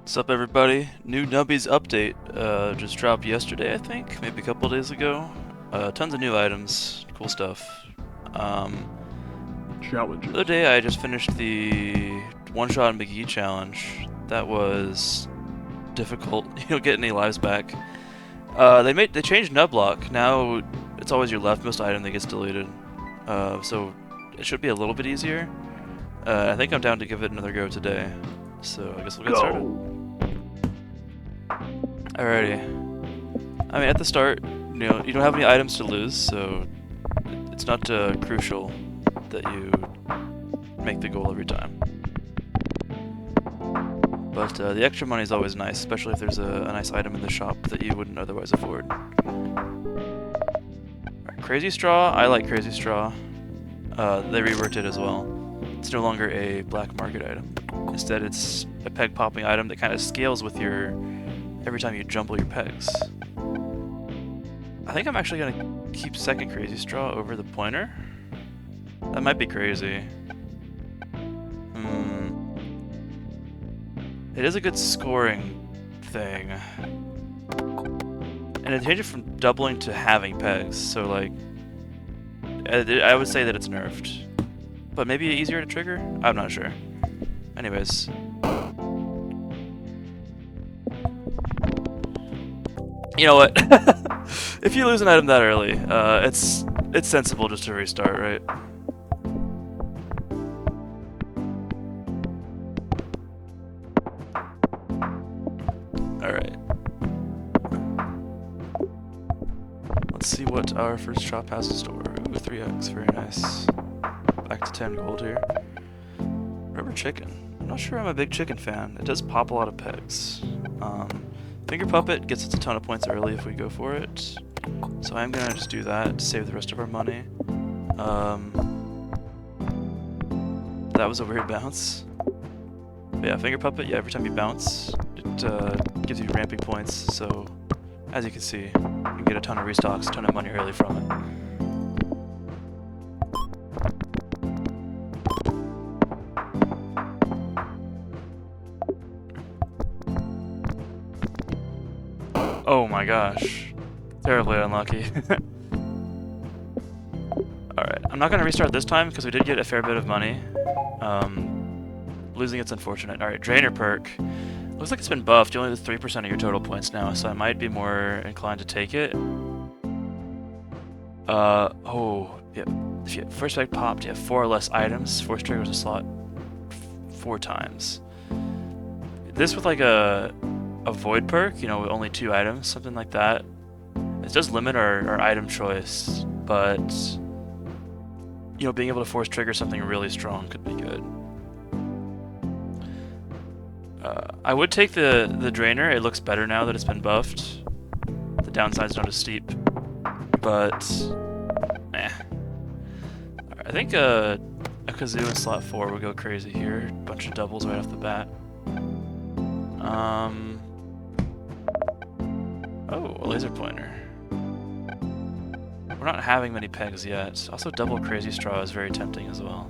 What's up, everybody? New Nubby's update just dropped yesterday, I think, maybe a couple days ago. Tons of new items, cool stuff. Challenges. The other day, I just finished the one-shot McGee challenge. That was difficult. You don't get any lives back. They changed Nubbelocke. Now it's always your leftmost item that gets deleted. So it should be a little bit easier. I think I'm down to give it another go today. So I guess we'll get started. Alrighty. I mean, at the start, you don't have any items to lose, so it's not crucial that you make the goal every time. But the extra money is always nice, especially if there's a nice item in the shop that you wouldn't otherwise afford. Right, Crazy Straw, I like Crazy Straw. They reworked it as well. It's no longer a black market item. Instead, it's a peg popping item that kind of scales with every time you jumble your pegs. I think I'm actually gonna keep second Crazy Straw over the pointer. That might be crazy. It is a good scoring thing. And it changed it from doubling to having pegs, so like, I would say that it's nerfed. But maybe easier to trigger? I'm not sure. Anyways. You know what? If you lose an item that early, it's sensible just to restart, right? Alright. Let's see what our first shop has in store. Ooh, 3x, very nice. Back to 10 gold here. Rubber chicken. I'm not sure I'm a big chicken fan. It does pop a lot of pegs. Finger Puppet gets us a ton of points early if we go for it. So I'm gonna just do that to save the rest of our money. That was a weird bounce. But yeah, Finger Puppet, yeah, every time you bounce, it gives you ramping points. So, as you can see, you can get a ton of restocks, a ton of money early from it. Oh my gosh. Terribly unlucky. Alright, I'm not going to restart this time because we did get a fair bit of money. Losing it's unfortunate. Alright, Drainer perk. Looks like it's been buffed. You only lose 3% of your total points now, so I might be more inclined to take it. Oh, yeah. If you first peg popped, you have 4 or less items. Force triggers a slot 4 times. This with like a void perk, you know, with only 2 items, something like that. It does limit our item choice, but you know, being able to force trigger something really strong could be good. I would take the drainer. It looks better now that it's been buffed. The downside's not as steep, but eh. I think a kazoo in slot 4 would go crazy here. Bunch of doubles right off the bat. Oh, a laser pointer. We're not having many pegs yet. Also, double Crazy Straw is very tempting as well.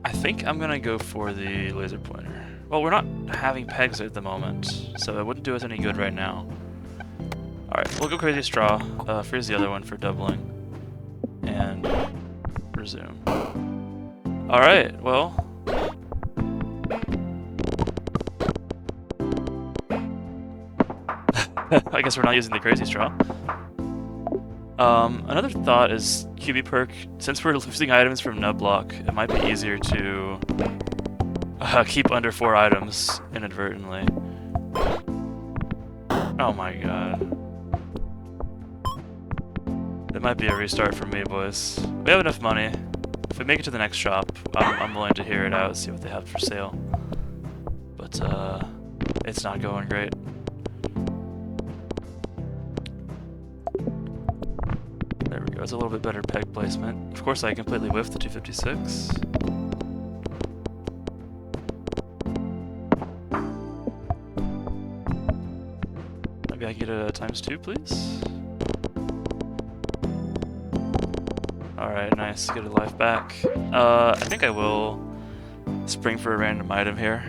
I think I'm gonna go for the laser pointer. Well, we're not having pegs at the moment, so it wouldn't do us any good right now. Alright, we'll go Crazy Straw, freeze the other one for doubling, and resume. Alright, well. I guess we're not using the Crazy Straw. Another thought is QB perk. Since we're losing items from Nubbelocke, it might be easier to keep under 4 items inadvertently. Oh my god. It might be a restart for me, boys. We have enough money. If we make it to the next shop, I'm willing to hear it out, see what they have for sale. But, it's not going great. There we go, it's a little bit better peg placement. Of course, I completely whiffed the 256. Maybe I can get a ×2, please? Alright, nice. Get a life back. I think I will spring for a random item here.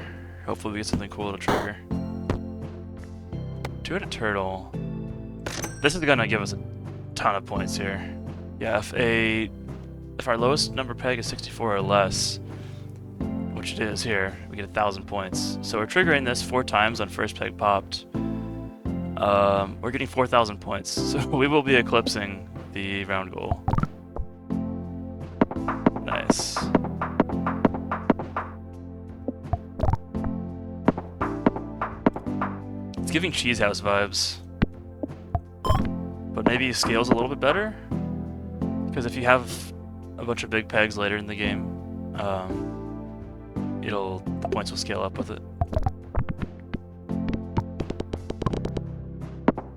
Hopefully we get something cool to trigger. Two-headed turtle. This is gonna give us a ton of points here. Yeah, if our lowest number peg is 64 or less, which it is here, we get 1,000 points. So we're triggering this 4 times on first peg popped. We're getting 4,000 points, so we will be eclipsing the round goal. Nice. It's giving Cheese House vibes. But maybe scales a little bit better? Because if you have a bunch of big pegs later in the game, the points will scale up with it.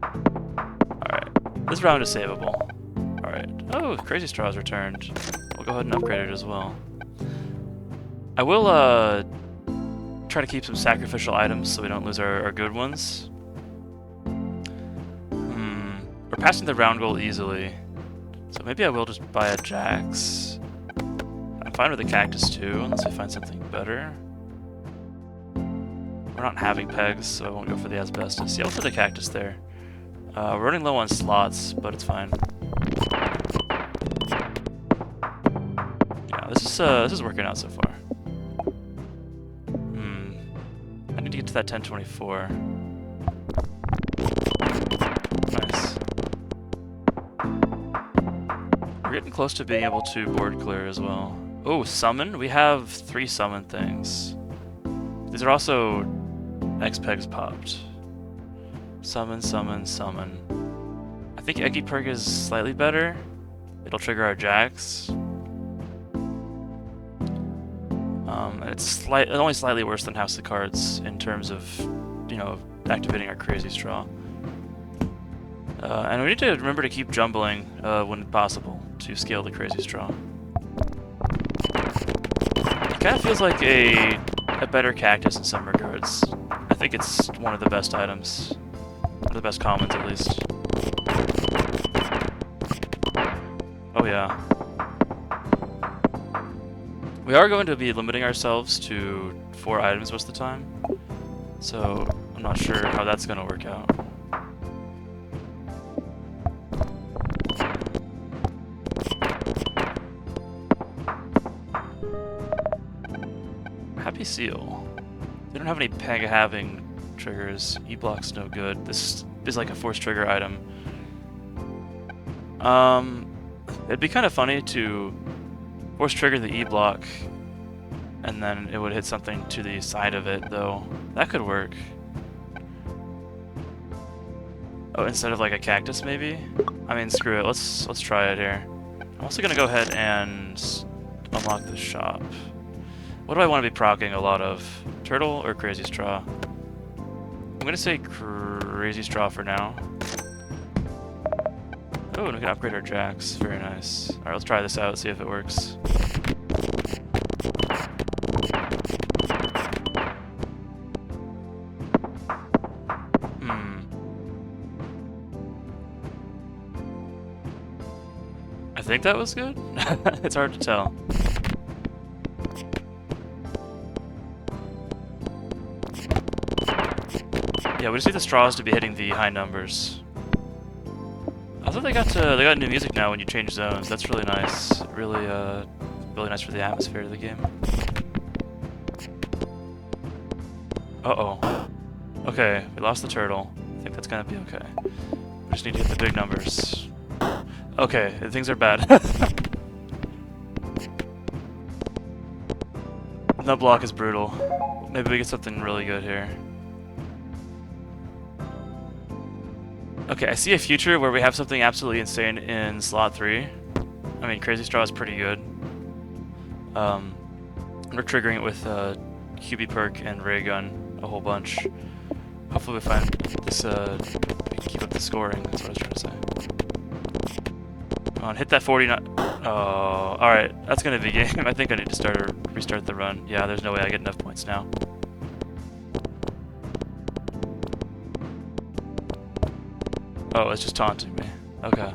Alright, this round is savable. Alright. Oh, Crazy Straw's returned. We'll go ahead and upgrade it as well. I will try to keep some sacrificial items so we don't lose our good ones. We're passing the round goal easily, so maybe I will just buy a Jax. I'm fine with the cactus too, unless I find something better. We're not having pegs, so I won't go for the asbestos. Yeah, I'll put the cactus there. We're running low on slots, but it's fine. Yeah, this is working out so far. I need to get to that 1024. Nice. We're getting close to being able to board clear as well. Oh, summon? We have 3 summon things. These are also X-Pegs popped. Summon, summon, summon. I think Eggy Perk is slightly better. It'll trigger our Jax. And it's only slightly worse than House of Cards in terms of, activating our Crazy Straw. And we need to remember to keep jumbling when possible to scale the Crazy Straw. It kind of feels like a better cactus in some regards. I think it's one of the best items. One of the best commons, at least. Oh yeah. We are going to be limiting ourselves to 4 items most of the time. So I'm not sure how that's going to work out. Happy Seal. They don't have any peg having triggers. E-block's no good. This is like a force trigger item. It'd be kind of funny to force trigger the E-block and then it would hit something to the side of it, though. That could work. Oh, instead of like a cactus, maybe? I mean, screw it. Let's try it here. I'm also gonna go ahead and unlock the shop. What do I want to be proccing a lot of? Turtle or Crazy Straw? I'm gonna say Crazy Straw for now. Oh, and we can upgrade our Jax. Very nice. Alright, let's try this out, see if it works. I think that was good? It's hard to tell. Yeah, we just need the straws to be hitting the high numbers. I thought they got new music now when you change zones. That's really nice. Really nice for the atmosphere of the game. Uh-oh. Okay, we lost the turtle. I think that's gonna be okay. We just need to hit the big numbers. Okay, things are bad. Nubbelocke is brutal. Maybe we get something really good here. Okay, I see a future where we have something absolutely insane in slot 3. I mean, Crazy Straw is pretty good. We're triggering it with QB Perk and Ray Gun a whole bunch. Hopefully we find this, keep up the scoring, that's what I was trying to say. Come on, hit that 49. Oh, alright, that's gonna be game. I think I need to restart the run. Yeah, there's no way I get enough points now. Oh, it's just taunting me. Okay.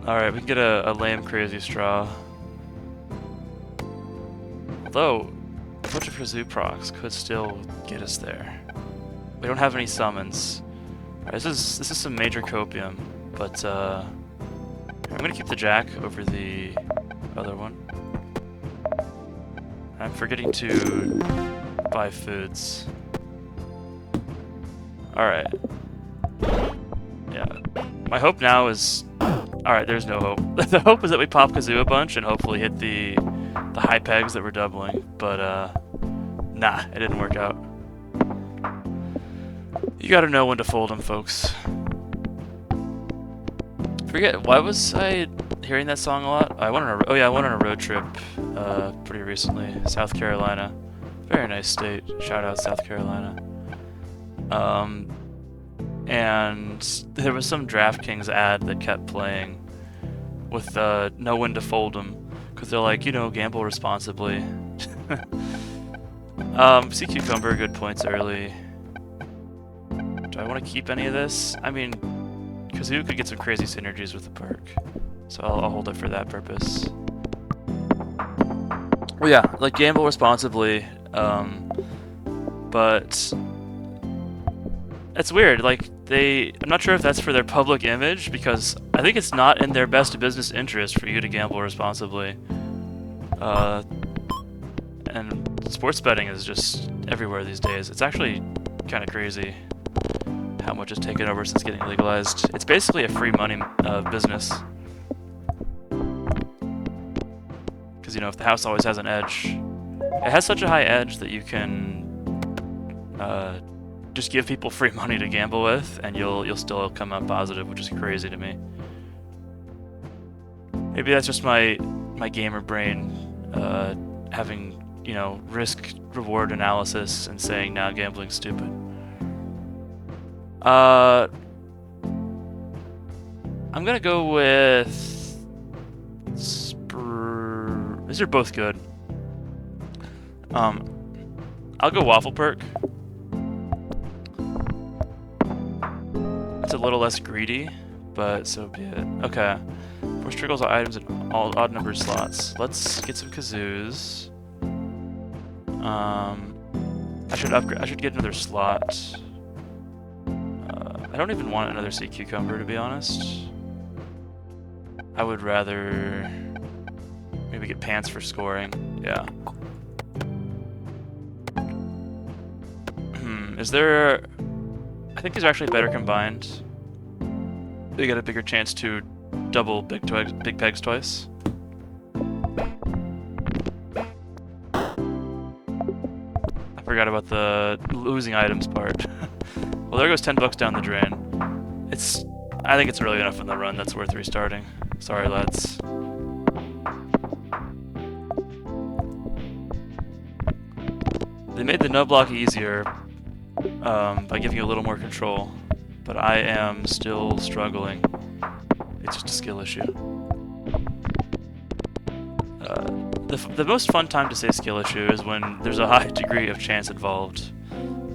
Alright, we can get a lame crazy straw. Although, a bunch of kazoo procs could still get us there. We don't have any summons. Right, this is some major copium, but I'm gonna keep the jack over the other one. I'm forgetting to buy foods. Alright. Yeah. My hope now is... Alright, there's no hope. The hope is that we pop kazoo a bunch and hopefully hit the high pegs that we're doubling, but nah, it didn't work out. You gotta know when to fold them, folks. Forget, why was I hearing that song a lot? I went on a road trip pretty recently, South Carolina. Very nice state. Shout out South Carolina. And there was some DraftKings ad that kept playing with know when to fold them, because they're like, you know, gamble responsibly. Sea Cucumber, good points early. Do I want to keep any of this? I mean, Kazoo could get some crazy synergies with the perk, so I'll hold it for that purpose. Well, yeah, like gamble responsibly, but it's weird. Like I'm not sure if that's for their public image, because I think it's not in their best business interest for you to gamble responsibly. And sports betting is just everywhere these days. It's actually kind of crazy how much is taken over since getting legalized. It's basically a free money business. Because, you know, if the house always has an edge, it has such a high edge that you can just give people free money to gamble with, and you'll still come out positive, which is crazy to me. Maybe that's just my gamer brain having, you know, risk-reward analysis and saying, nah, gambling's stupid. I'm gonna go with these are both good. I'll go Waffle Perk. It's a little less greedy, but so be it. Okay. Force triggers all items in all odd numbered slots. Let's get some kazoos. I should get another slot. I don't even want another sea cucumber, to be honest. I would rather maybe get pants for scoring. Yeah. Is there... I think these are actually better combined. They get a bigger chance to double big pegs twice. I forgot about the losing items part. Well, there goes 10 bucks down the drain. I think it's really enough in the run that's worth restarting. Sorry, lads. They made the Nubbelocke easier by giving you a little more control, but I am still struggling. It's just a skill issue. The most fun time to say skill issue is when there's a high degree of chance involved.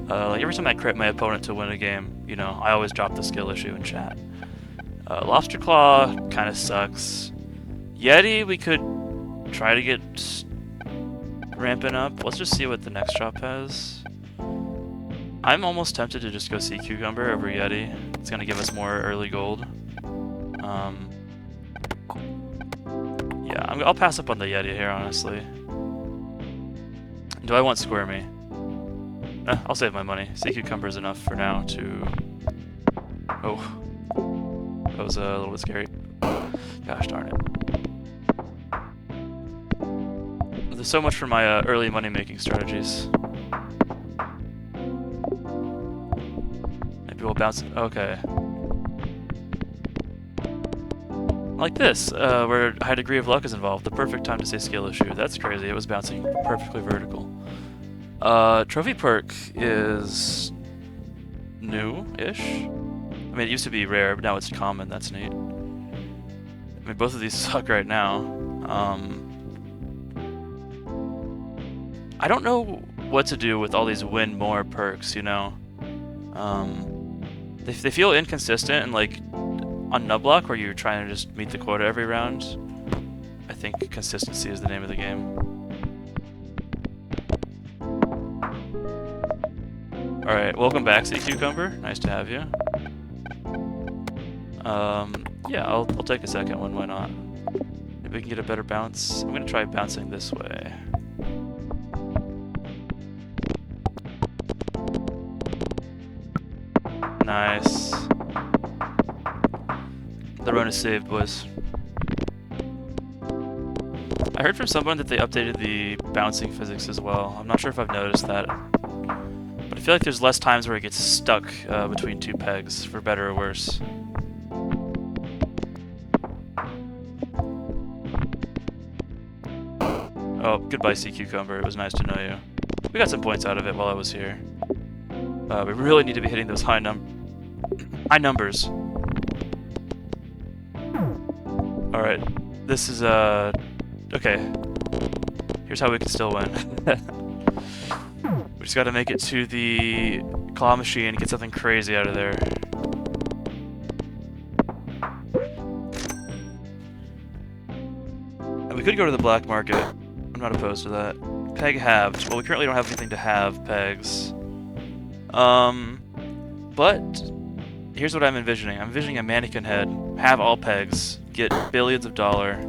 Like every time I crit my opponent to win a game, you know, I always drop the skill issue in chat. Lobster Claw kind of sucks. Yeti, we could try to get ramping up. Let's just see what the next drop has. I'm almost tempted to just go Sea Cucumber over Yeti. It's gonna give us more early gold. Yeah, I'll pass up on the Yeti here, honestly. Do I want Squirmy? I'll save my money. Sea Cucumber is enough for now to... Oh. That was a little bit scary. Gosh darn it. There's so much for my early money-making strategies. Maybe we'll bounce... Okay. Like this, where a high degree of luck is involved. The perfect time to say skill issue. That's crazy. It was bouncing perfectly vertical. Trophy perk is new-ish. I mean, it used to be rare, but now it's common. That's neat. I mean, both of these suck right now. I don't know what to do with all these win more perks, you know? They feel inconsistent, and like, on Nubbelocke, where you're trying to just meet the quota every round, I think consistency is the name of the game. Alright, welcome back, Sea Cucumber. Nice to have you. Yeah, I'll take a second one, why not? Maybe we can get a better bounce. I'm gonna try bouncing this way. Nice. The run is saved, boys. I heard from someone that they updated the bouncing physics as well. I'm not sure if I've noticed that. But I feel like there's less times where it gets stuck between two pegs, for better or worse. Oh, goodbye, Sea Cucumber. It was nice to know you. We got some points out of it while I was here. We really need to be hitting those high numbers. Alright, this is, okay. Here's how we can still win. We just gotta make it to the claw machine and get something crazy out of there. And we could go to the black market. I'm not opposed to that. Peg halved. Well, we currently don't have anything to halve pegs. But here's what I'm envisioning. I'm envisioning a mannequin head, have all pegs, get billions of dollars.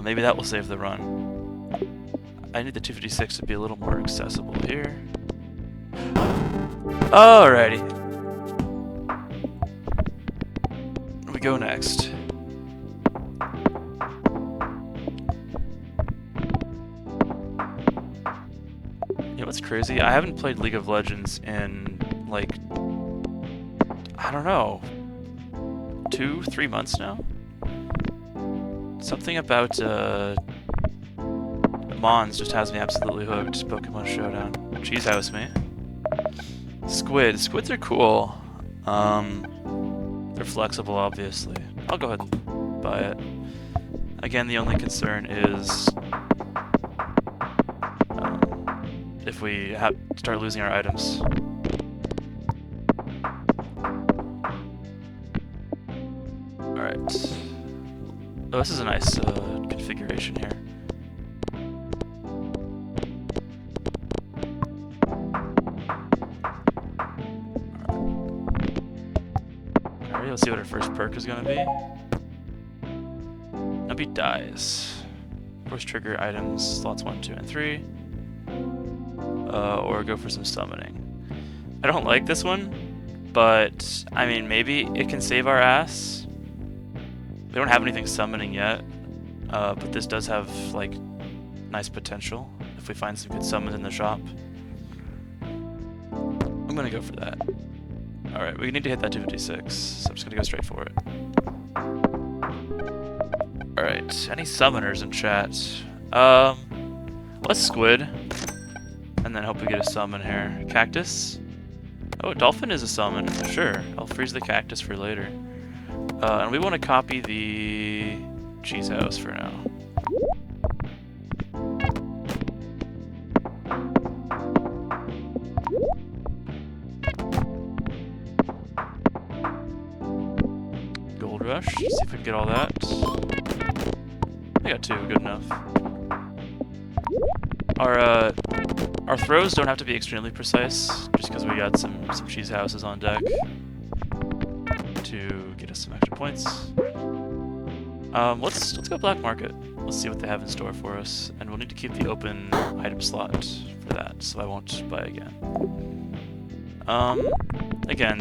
Maybe that will save the run. I need the 256 to be a little more accessible here. Alrighty. Where we go next? You know what's crazy? I haven't played League of Legends in, like, I don't know, 2-3 months now? Something about, Mons just has me absolutely hooked. Pokemon Showdown. Cheese house me. Squid. Squids are cool. They're flexible, obviously. I'll go ahead and buy it. Again, the only concern is if we start losing our items. Alright. Oh, this is a nice configuration here. Alright, let's see what our first perk is gonna be. Nubby dies. Force trigger items, slots 1, 2, and 3. Or go for some summoning. I don't like this one, but I mean, maybe it can save our ass. We don't have anything summoning yet, but this does have, like, nice potential if we find some good summons in the shop. I'm gonna go for that. Alright, we need to hit that 256, so I'm just gonna go straight for it. Alright, any summoners in chat? Let's squid, and then hope we get a summon here. Cactus? Oh, dolphin is a summon, sure. I'll freeze the cactus for later. And we want to copy the cheese house for now. Gold rush, see if we can get all that. I got 2, good enough. Our throws don't have to be extremely precise, just because we got some cheese houses on deck to get us some extra points. Let's go black market. Let's see what they have in store for us, and we'll need to keep the open item slot for that, so I won't buy again. Again,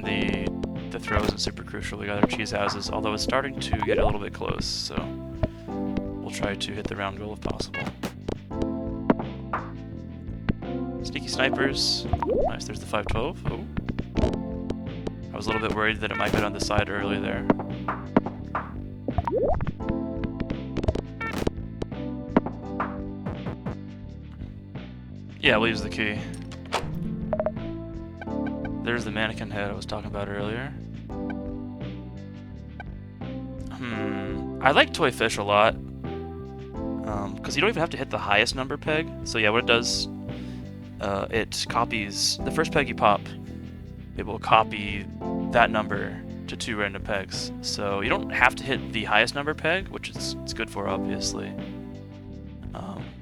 the throw isn't super crucial. We got our cheese houses, although it's starting to get a little bit close, so we'll try to hit the round goal if possible. Sneaky snipers. Nice, there's the 512. Oh. I was a little bit worried that it might get on the side early there. Yeah, we'll use the key. There's the mannequin head I was talking about earlier. I like Toy Fish a lot. Because you don't even have to hit the highest number peg. So yeah, what it does, it copies the first peg you pop. It will copy that number to 2 random pegs. So you don't have to hit the highest number peg, which it's good for, obviously.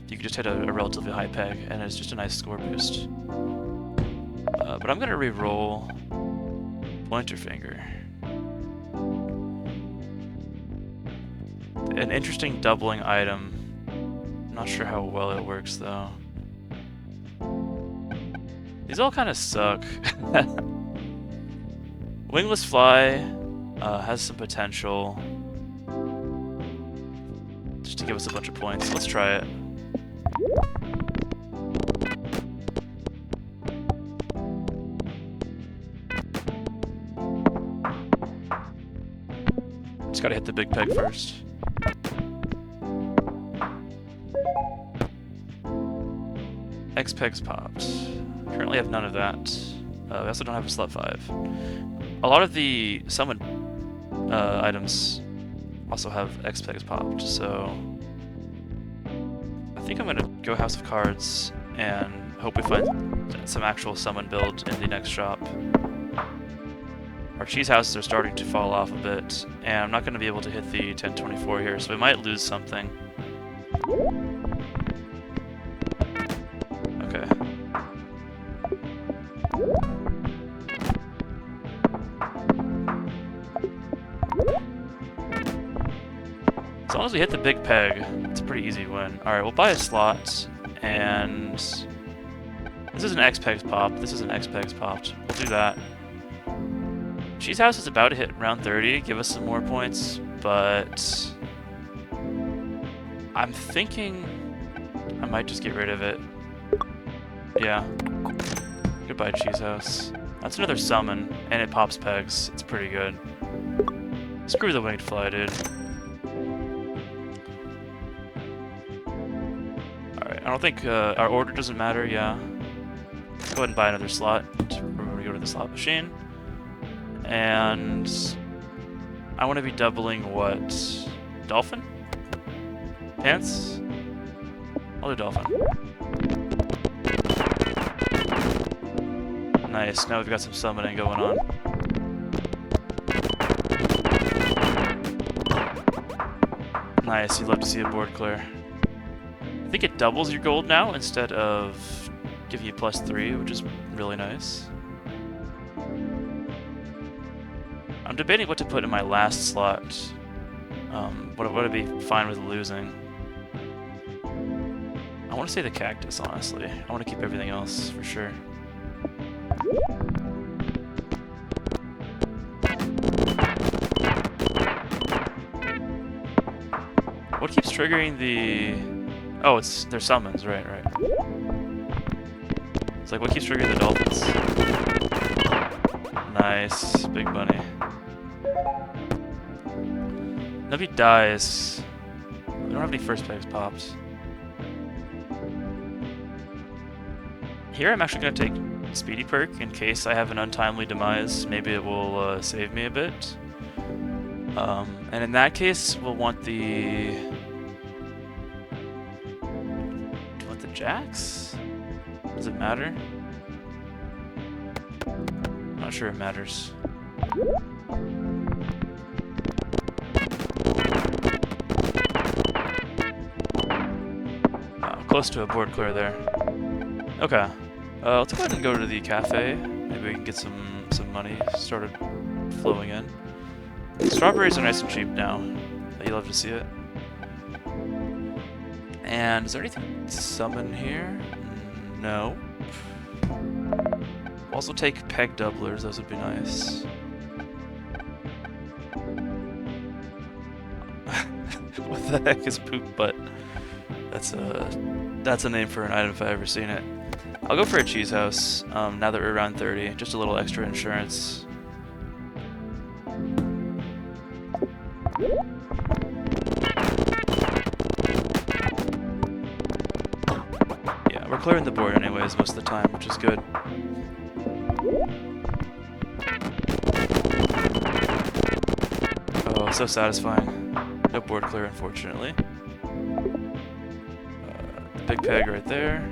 You can just hit a relatively high peg, and it's just a nice score boost. But I'm going to re-roll Pointer Finger. An interesting doubling item. Not sure how well it works, though. These all kind of suck. Wingless Fly has some potential just to give us a bunch of points. Let's try it. Just gotta hit the big peg first. X pegs popped. Currently have none of that. We also don't have a slot 5. A lot of the summon items also have X pegs popped, so I think I'm gonna go House of Cards and hope we find some actual summon build in the next shop. Our cheese houses are starting to fall off a bit, and I'm not going to be able to hit the 1024 here, so we might lose something. Okay. As long as we hit the big peg, it's a pretty easy win. Alright, we'll buy a slot, and this is an X pegs pop, this is an X pegs popped. We'll do that. Cheese House is about to hit round 30, give us some more points, but I'm thinking I might just get rid of it. Yeah. Goodbye, Cheese House. That's another summon, and it pops pegs. It's pretty good. Screw the Winged Fly, dude. Alright, I don't think our order doesn't matter, yeah. Let's go ahead and buy another slot before we go to the slot machine. And I want to be doubling what? Dolphin? Pants? I'll do Dolphin. Nice, now we've got some summoning going on. Nice, you'd love to see a board clear. I think it doubles your gold now instead of giving you +3, which is really nice. I'm debating what to put in my last slot. Would it be fine with losing? I want to say the cactus, honestly. I want to keep everything else for sure. What keeps triggering the... Oh, they're summons, right. It's like, what keeps triggering the dolphins? Nice, big money. Nubby dies. We don't have any first pegs popped. Here I'm actually going to take Speedy Perk in case I have an untimely demise. Maybe it will save me a bit. And in that case, we'll want the... Do you want the jacks? Does it matter? Not sure it matters. Close to a board clear there. Okay. Let's go ahead and go to the cafe. Maybe we can get some money started flowing in. Strawberries are nice and cheap now. You love to see it. And is there anything to summon here? No. Also take peg doublers, those would be nice. What the heck is poop butt? That's a name for an item if I've ever seen it. I'll go for a cheese house, now that we're around 30. Just a little extra insurance. Yeah, we're clearing the board anyways most of the time, which is good. Oh, so satisfying. No board clear, unfortunately. Big peg right there.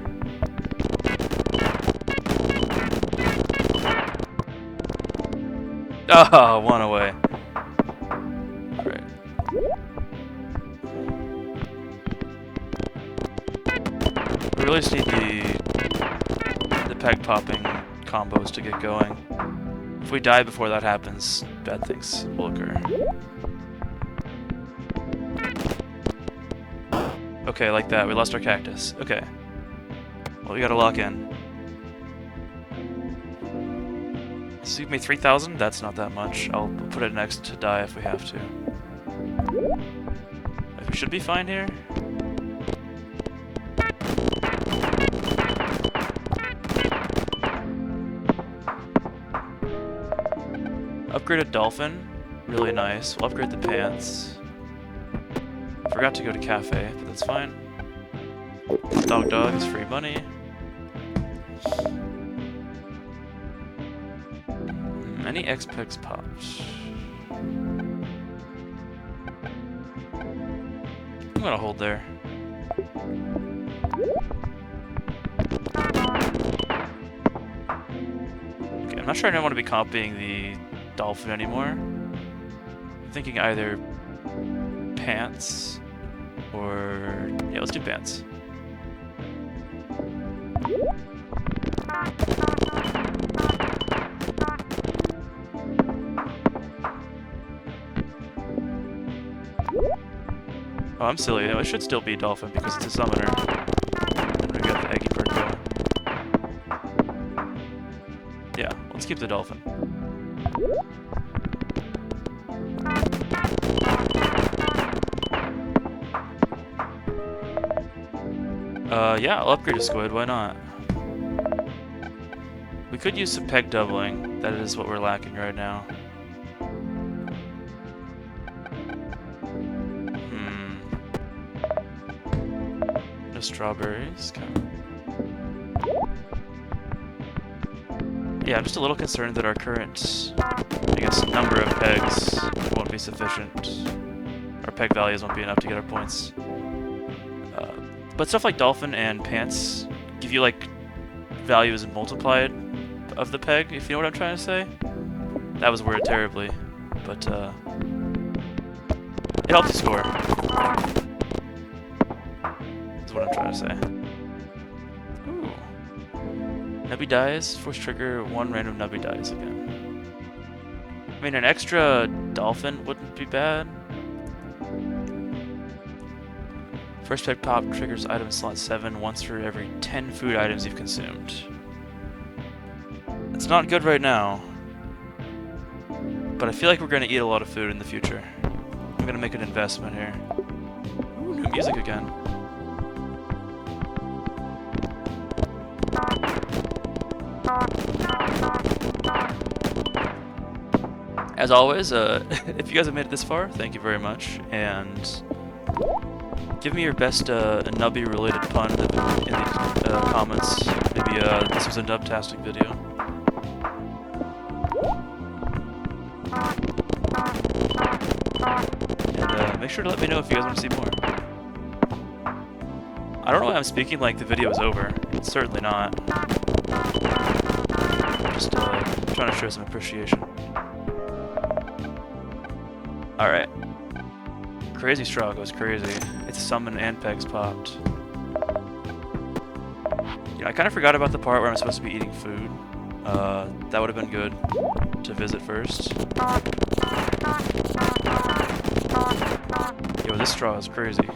Oh, one away. Alright. We really just need the peg popping combos to get going. If we die before that happens, bad things will occur. Okay, like that. We lost our cactus. Okay. Well, we gotta lock in. So give me 3,000? That's not that much. I'll put it next to die if we have to. We should be fine here. Upgraded dolphin. Really nice. We'll upgrade the pants. Forgot to go to cafe, but that's fine. Dog is free money. Any X-Pegs popped? I'm gonna hold there. Okay, I'm not sure I don't want to be copying the dolphin anymore. I'm thinking either pants or... yeah, let's do pants. Oh, I'm silly. It should still be dolphin because it's a summoner. And we got the eggy perk going. Yeah, let's keep the dolphin. Yeah, I'll upgrade a squid. Why not? We could use some peg doubling. That is what we're lacking right now. No strawberries. Yeah, I'm just a little concerned that our current, I guess, number of pegs won't be sufficient. Our peg values won't be enough to get our points. But stuff like dolphin and pants give you, like, values multiplied of the peg, if you know what I'm trying to say. That was worded terribly, but it helps you score. That's what I'm trying to say. Ooh. Nubby dies, force trigger, one random Nubby dies again. I mean, an extra dolphin wouldn't be bad. First peg pop triggers item slot 7 once for every 10 food items you've consumed. It's not good right now, but I feel like we're going to eat a lot of food in the future. I'm going to make an investment here. Ooh, new music again. As always, if you guys have made it this far, thank you very much, and give me your best Nubby related pun in the comments. Maybe this was a Nubtastic video. And make sure to let me know if you guys want to see more. I don't know why I'm speaking like the video is over. It's certainly not. Just trying to show some appreciation. Alright. Crazy straw goes crazy. It's summon and pegs popped. You know, I kind of forgot about the part where I'm supposed to be eating food. That would have been good to visit first. Yo, this straw is crazy.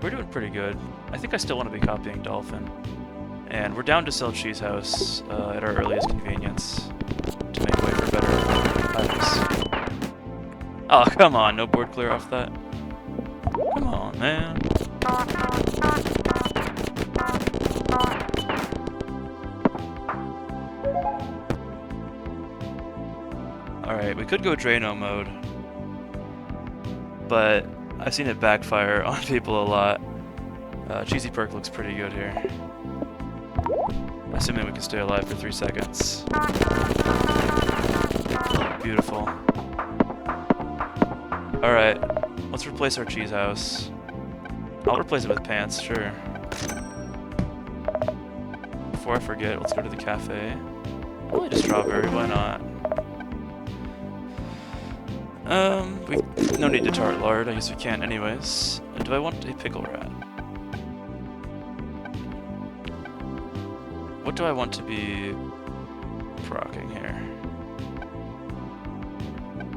We're doing pretty good. I think I still want to be copying Dolphin. And we're down to sell Cheese House at our earliest convenience to make way for better items. Oh, come on, no board clear off that. Come on, man. Alright, we could go Drano mode, but I've seen it backfire on people a lot. Cheesy Perk looks pretty good here. Assuming we can stay alive for 3 seconds. Beautiful. Alright, let's replace our cheese house. I'll replace it with pants, sure. Before I forget, let's go to the cafe. I'll eat a strawberry, why not? No need to tart lard, I guess we can't anyways. Do I want a pickle rat? What do I want to be procking here?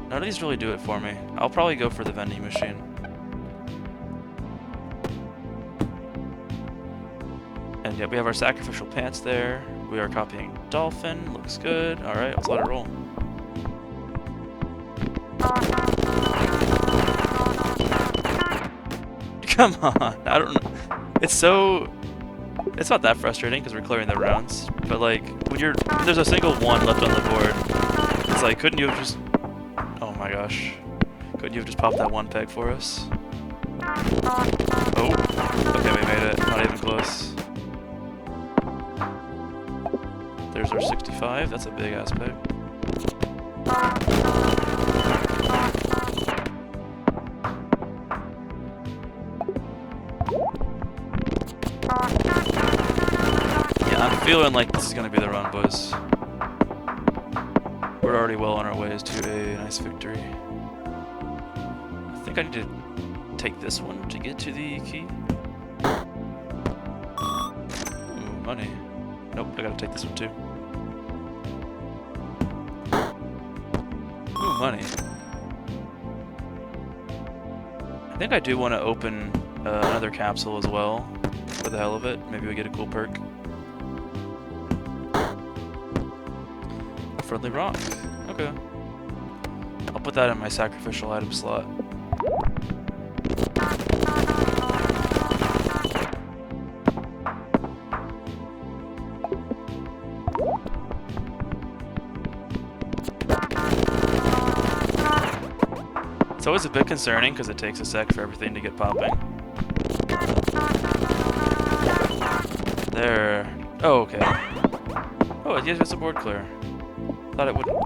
None of these really do it for me. I'll probably go for the vending machine. And yeah, we have our sacrificial pants there. We are copying dolphin, looks good. Alright, let's let it roll. Come on, I don't know. It's not that frustrating because we're clearing the rounds, but like when there's a single one left on the board, it's like, couldn't you have just, oh my gosh, couldn't you have just popped that one peg for us? Oh, okay, we made it, not even close. There's our 65, that's a big ass peg. I'm feeling like this is going to be the run, boys. We're already well on our ways to a nice victory. I think I need to take this one to get to the key. Ooh, money. Nope, I gotta take this one too. Ooh, money. I think I do want to open another capsule as well, for the hell of it. Maybe we get a cool perk. Friendly rock. Okay. I'll put that in my sacrificial item slot. It's always a bit concerning because it takes a sec for everything to get popping. There. Oh, okay. Oh, it gets a board clear. Thought it wouldn't.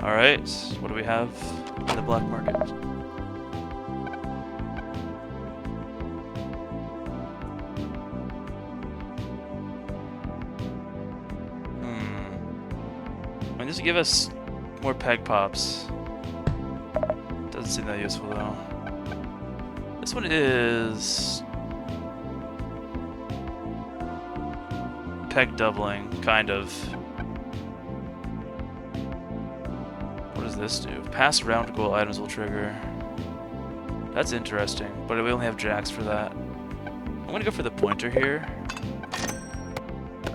Alright, what do we have in the black market? I mean, this will give us more peg pops. Doesn't seem that useful though. This one is peg doubling, kind of. What does this do? Pass round goal items will trigger. That's interesting, but we only have jacks for that. I'm gonna go for the pointer here.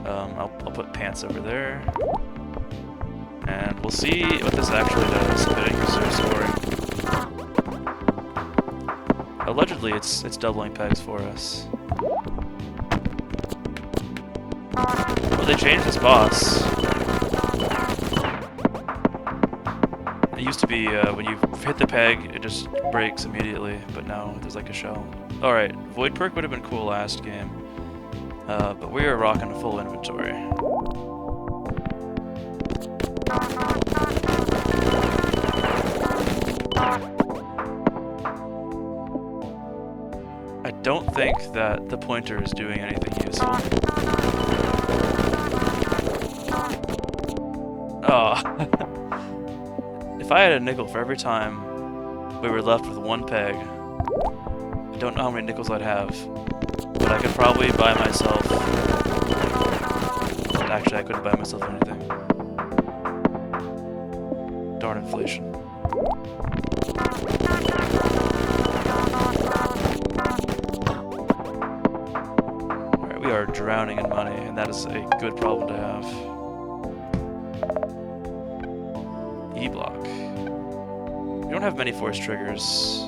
I'll put pants over there. And we'll see what this actually does if it increases scoring. Allegedly, it's doubling pegs for us. Well, they changed this boss. It used to be when you hit the peg, it just breaks immediately, but now there's like a shell. Alright, Void Perk would have been cool last game, but we are rocking a full inventory. I don't think that the pointer is doing anything useful. Oh. If I had a nickel for every time we were left with one peg, I don't know how many nickels I'd have, but I could probably buy myself... Actually, I couldn't buy myself anything. Darn inflation. Alright, we are drowning in money, and that is a good problem to have. E-block. We don't have many force triggers.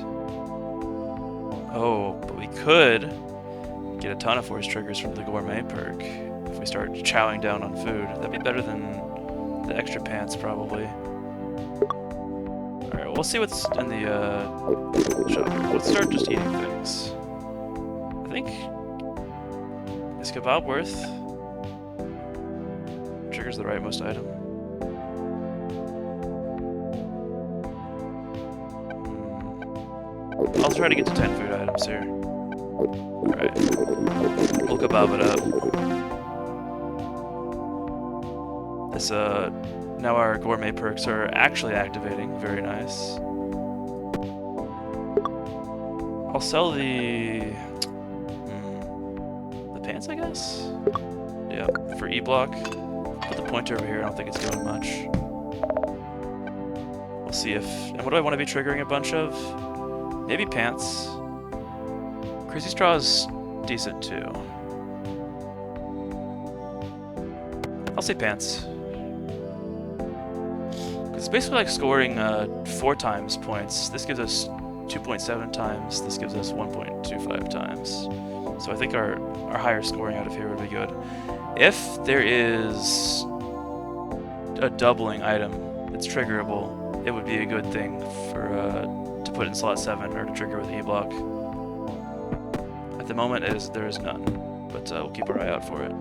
Oh, but we could get a ton of force triggers from the gourmet perk if we start chowing down on food. That'd be better than the extra pants, probably. Alright, we'll see what's in the shop. Let's start just eating things. I think Is kebab worth? Triggers the rightmost item. I'll try to get to 10 food items here. Alright. We'll kebab it up. This, now our gourmet perks are actually activating. Very nice. I'll sell the pants, I guess? Yeah, for E-block. Put the pointer over here, I don't think it's doing much. We'll see if... And what do I want to be triggering a bunch of? Maybe pants. Crazy Straw is decent too. I'll say pants. Because it's basically like scoring 4 times points. This gives us 2.7 times. This gives us 1.25 times. So I think our higher scoring out of here would be good. If there is a doubling item that's triggerable, it would be a good thing for to put in slot 7 or to trigger with E-block. At the moment, there is none, but we'll keep our eye out for it.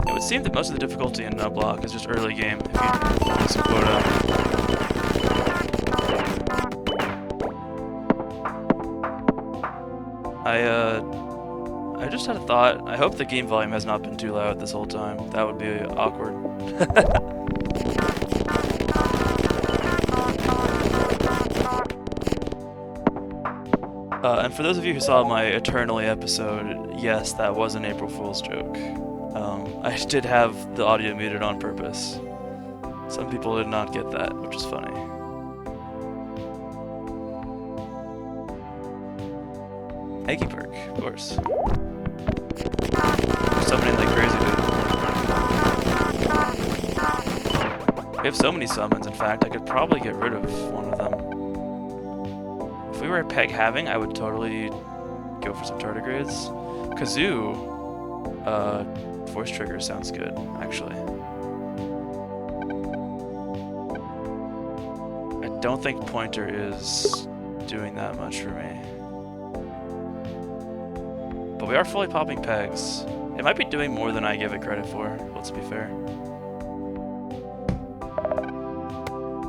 It would seem that most of the difficulty in Nubbelocke is just early game, if you do some quota. I just had a thought. I hope the game volume has not been too loud this whole time. That would be awkward. And for those of you who saw my Eternally episode, yes, that was an April Fool's joke. I did have the audio muted on purpose. Some people did not get that, which is funny. Eggy perk, of course. Summoning like crazy, dude. We have so many summons, in fact, I could probably get rid of one of them. If we were at Peg Having, I would totally go for some tardigrades. Kazoo, force trigger sounds good, actually. I don't think pointer is doing that much for me. But we are fully popping pegs. It might be doing more than I give it credit for, let's be fair.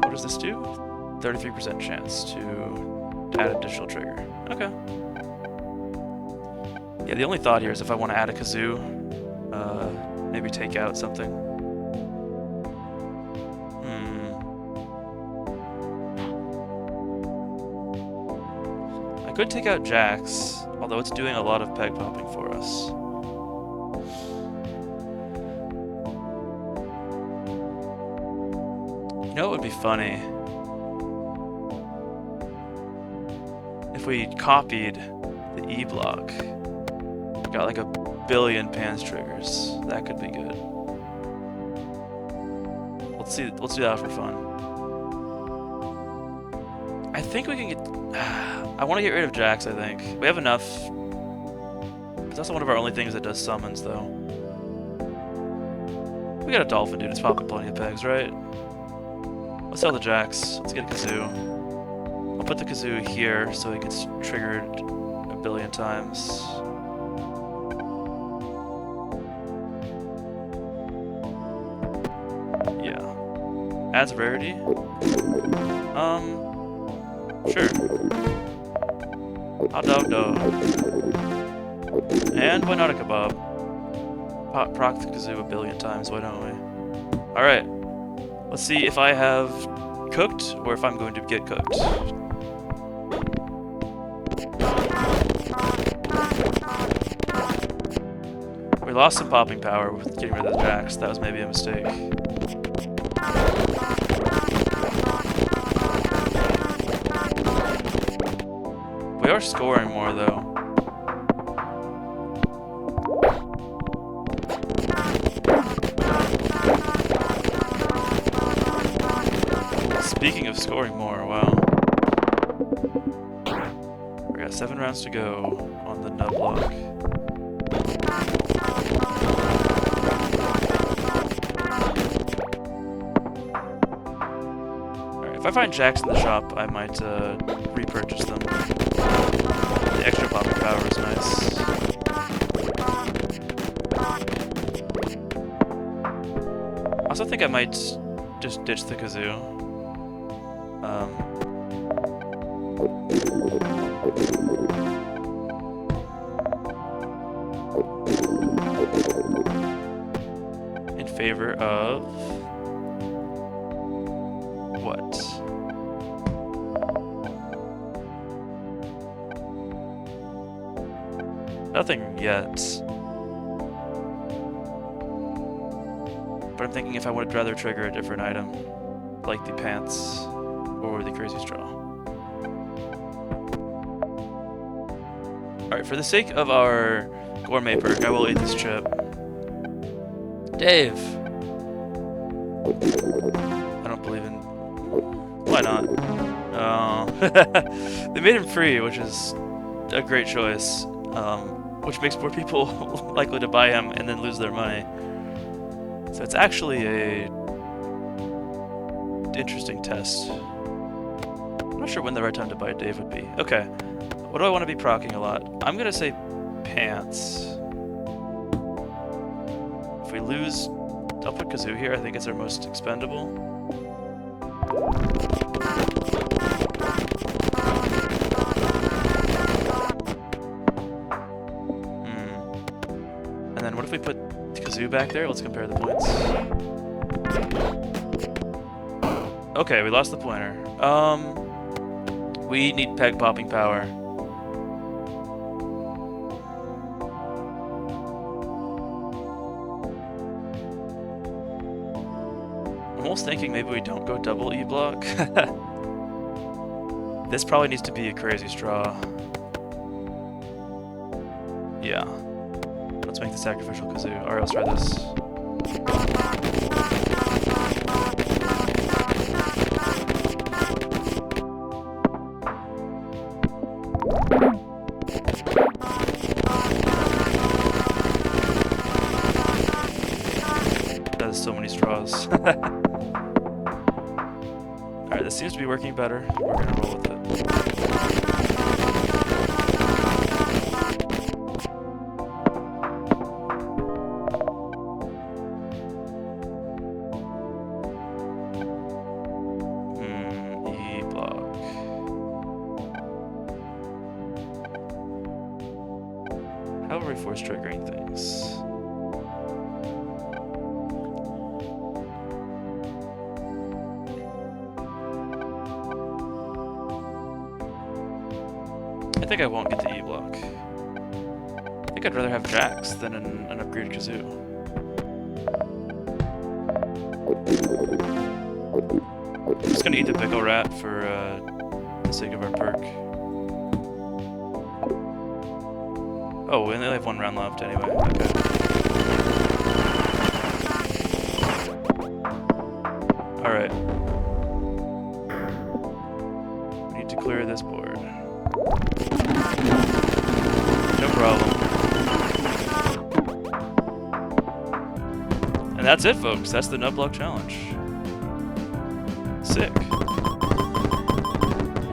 What does this do? 33% chance to add additional trigger. Okay. Yeah, the only thought here is if I want to add a kazoo, maybe take out something. I could take out Jax, although it's doing a lot of peg popping for us. You know what would be funny? If we copied the E-block, got like a billion pans triggers. That could be good. Let's do that for fun. I think we can get... I want to get rid of Jax, I think. We have enough. It's also one of our only things that does summons, though. We got a dolphin, dude. It's popping plenty of pegs, right? Let's sell the Jax. Let's get a kazoo. I'll put the kazoo here so it gets triggered a billion times. Yeah. Adds rarity? Sure. Hot dog dog. And why not a kebab? Proc the kazoo a billion times, why don't we? Alright. Let's see if I have cooked or if I'm going to get cooked. We lost some popping power with getting rid of the Jax. That was maybe a mistake. We are scoring more, though. Speaking of scoring more, wow. 7 rounds to go on the Nubbelocke. Alright, if I find jacks in the shop, I might repurchase them. The extra popping power is nice. I also think I might just ditch the kazoo. In favor of what? Nothing yet. But I'm thinking if I would rather trigger a different item, like the pants or the crazy straw. Alright, for the sake of our gourmet perk, I will eat this chip. Dave! I don't believe in... Why not? Oh. They made him free, which is a great choice. Which makes more people likely to buy him and then lose their money. So it's actually a interesting test. I'm not sure when the right time to buy Dave would be. Okay, what do I want to be proccing a lot? I'm gonna say pants. If we lose, I'll put kazoo here. I think it's our most expendable. And then what if we put kazoo back there? Let's compare the points. Okay, we lost the pointer. We need peg popping power. I'm almost thinking maybe we don't go double E block. This probably needs to be a crazy straw. Yeah. Let's make the sacrificial kazoo. Alright, let's try this. That is so many straws. Alright, this seems to be working better. We're gonna roll with it. How are we force triggering things? I think I won't get the E block. I think I'd rather have jacks than an upgraded kazoo. I'm just gonna eat the pickle rat for the sake of our perk. Oh, we only have 1 round left anyway. Okay. Alright. We need to clear this board. No problem. And that's it, folks. That's the Nubbelocke challenge. Sick.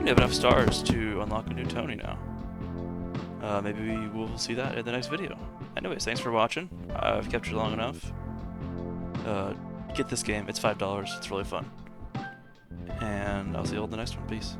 We have enough stars to unlock a new Tony now. Maybe we'll see that in the next video. Anyways, thanks for watching. I've kept you long enough. Get this game. It's $5. It's really fun. And I'll see you all in the next one. Peace.